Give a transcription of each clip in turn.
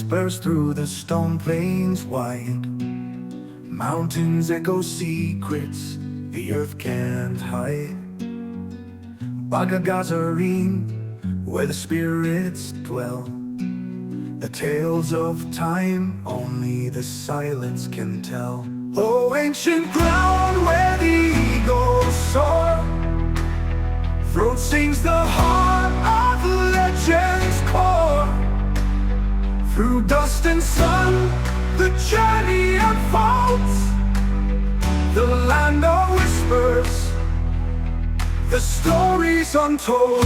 whispers through the stone plains wide. Mountains echo secrets the earth can't hide. Baga, Gazariin, where the spirits dwell. The tales of time only the silence can tell. Oh, ancient ground where the eagles soar, throat sings the heart of legend's core. Through dust and sun, the journey unfolds. The land of whispers, the stories untold.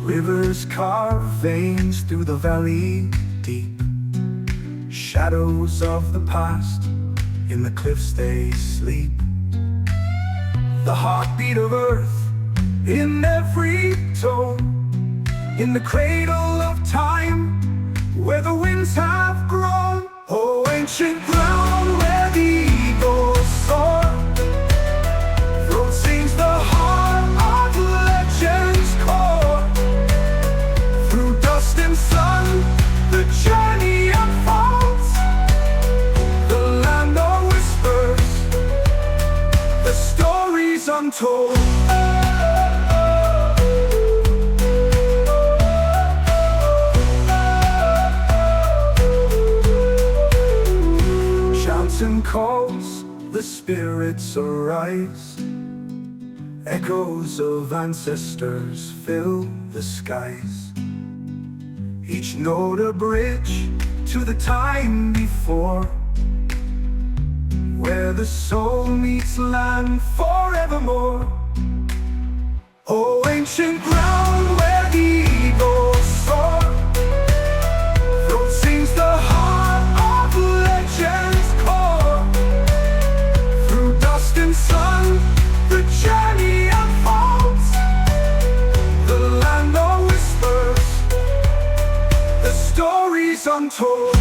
Rivers carve veins through the valley deep. Shadows of the past, in the cliffs they sleep. The heartbeat of earth in every tone. In the cradle of time, where the winds have grown. Oh, ancient ground where the eagles soar, throat sings the heart of legend's core. Through dust and sun, the journey unfolds. The land of whispers, the stories untold. And calls, the spirits arise. Echoes of ancestors fill the skies. Each note a bridge to the time before, where the soul meets land forevermore. Oh, ancient ground where the eagles soar, throat sings the heart of legend's core. Through dust and sun, the journey unfolds. The land of whispers, the stories untold.